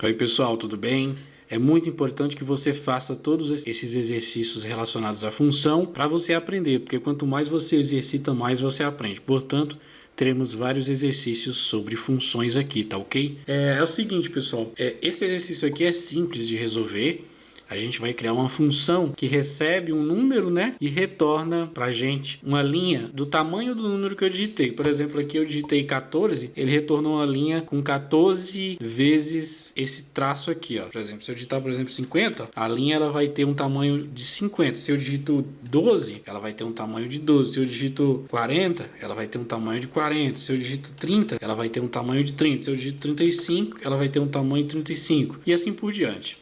Oi pessoal, tudo bem? É muito importante que você faça todos esses exercícios relacionados à função para você aprender, porque quanto mais você exercita, mais você aprende. Portanto, teremos vários exercícios sobre funções aqui, tá ok? É o seguinte, pessoal, esse exercício aqui é simples de resolver. A gente vai criar uma função que recebe um número, né? E retorna pra gente uma linha do tamanho do número que eu digitei. Por exemplo, aqui eu digitei 14, ele retornou uma linha com 14 vezes esse traço aqui, ó. Por exemplo, se eu digitar, por exemplo, 50, a linha ela vai ter um tamanho de 50. Se eu digito 12, ela vai ter um tamanho de 12. Se eu digito 40, ela vai ter um tamanho de 40. Se eu digito 30, ela vai ter um tamanho de 30. Se eu digito 35, ela vai ter um tamanho de 35. E assim por diante.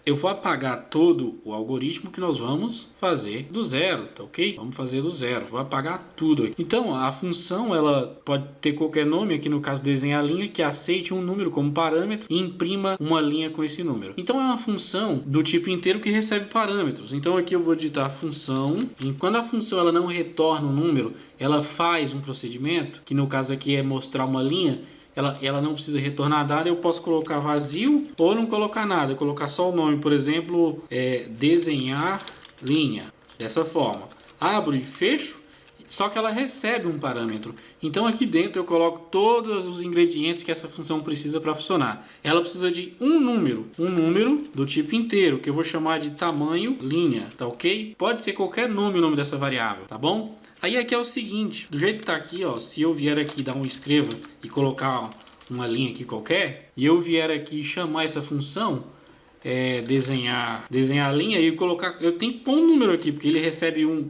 Eu vou apagar todo o algoritmo que nós vamos fazer do zero, tá ok? Vamos fazer do zero, vou apagar tudo aqui. Então, a função, ela pode ter qualquer nome, aqui no caso desenhar a linha, que aceite um número como parâmetro e imprima uma linha com esse número. Então, é uma função do tipo inteiro que recebe parâmetros. Então, aqui eu vou digitar função, e quando a função ela não retorna um número, ela faz um procedimento, que no caso aqui é mostrar uma linha. Ela não precisa retornar nada, eu posso colocar vazio ou não colocar nada, eu colocar só o nome, por exemplo, desenhar linha, dessa forma. Abro e fecho, só que ela recebe um parâmetro. Então aqui dentro eu coloco todos os ingredientes que essa função precisa para funcionar. Ela precisa de um número do tipo inteiro, que eu vou chamar de tamanho linha, tá ok? Pode ser qualquer nome o nome dessa variável, tá bom? Aí aqui é o seguinte, do jeito que tá aqui, ó, se eu vier aqui dar um escreva e colocar uma linha aqui qualquer, e eu vier aqui chamar essa função, desenhar a linha e colocar, eu tenho que pôr um número aqui, porque ele recebe um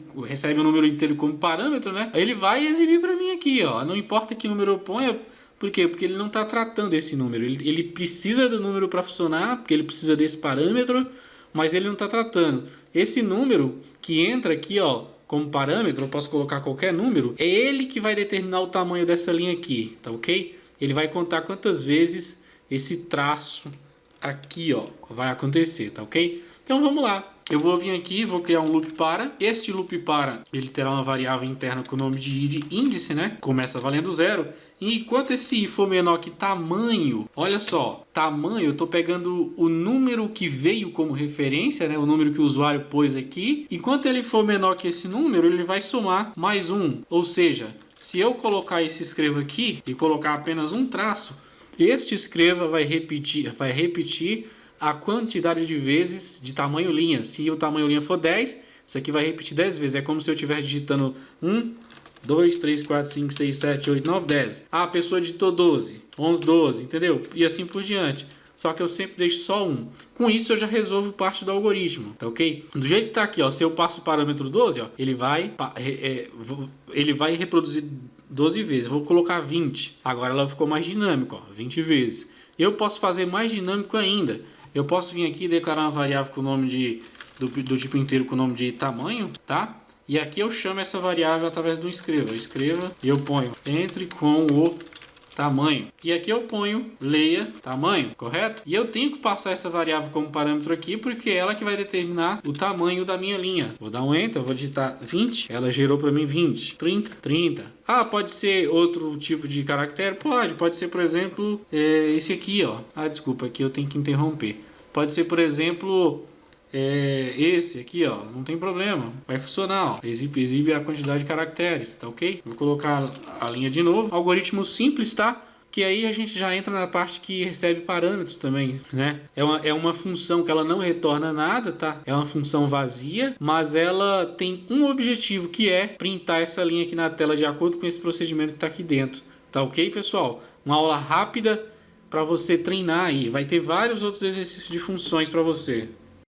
número inteiro como parâmetro, né? Aí ele vai exibir para mim aqui, ó, não importa que número eu ponha. Por quê? Porque ele não está tratando esse número, ele precisa do número para funcionar, porque ele precisa desse parâmetro, mas ele não está tratando. Esse número que entra aqui, ó, como parâmetro, eu posso colocar qualquer número, é ele que vai determinar o tamanho dessa linha aqui, tá ok? Ele vai contar quantas vezes esse traço aqui, ó, vai acontecer, tá ok? Então vamos lá. Eu vou vir aqui, vou criar um loop para. Este loop para, ele terá uma variável interna com o nome de índice, né? Começa valendo 0. E enquanto esse i for menor que tamanho, olha só, tamanho, eu estou pegando o número que veio como referência, né? O número que o usuário pôs aqui. Enquanto ele for menor que esse número, ele vai somar mais um. Ou seja, se eu colocar esse escreva aqui e colocar apenas um traço, este escreva vai repetir a quantidade de vezes de tamanho linha. Se o tamanho linha for 10, isso aqui vai repetir 10 vezes. É como se eu estivesse digitando 1, 2, 3, 4, 5, 6, 7, 8, 9, 10. Ah, a pessoa digitou 12, 11, 12, entendeu? E assim por diante. Só que eu sempre deixo só um. Com isso eu já resolvo parte do algoritmo, tá ok? Do jeito que tá aqui, ó, se eu passo o parâmetro 12, ó, ele vai reproduzir 12 vezes. Eu vou colocar 20. Agora ela ficou mais dinâmica, ó, 20 vezes. Eu posso fazer mais dinâmico ainda. Eu posso vir aqui e declarar uma variável com o nome do tipo inteiro com o nome de tamanho, tá? E aqui eu chamo essa variável através do escreva. Escreva e eu ponho entre com o tamanho. E aqui eu ponho leia tamanho, correto? E eu tenho que passar essa variável como parâmetro aqui, porque é ela que vai determinar o tamanho da minha linha. Vou dar um enter, vou digitar 20, ela gerou para mim 20, 30, 30. Ah, pode ser outro tipo de caractere? Pode ser, por exemplo, esse aqui, ó. Ah, desculpa, aqui eu tenho que interromper. Pode ser, por exemplo, esse aqui, ó, não tem problema, vai funcionar, ó. Exibe a quantidade de caracteres, tá ok? Vou colocar a linha de novo, algoritmo simples, tá? Que aí a gente já entra na parte que recebe parâmetros também, né? É uma função que ela não retorna nada, tá? É uma função vazia, mas ela tem um objetivo, que é printar essa linha aqui na tela de acordo com esse procedimento que tá aqui dentro, tá ok, pessoal? Uma aula rápida para você treinar aí, vai ter vários outros exercícios de funções para você.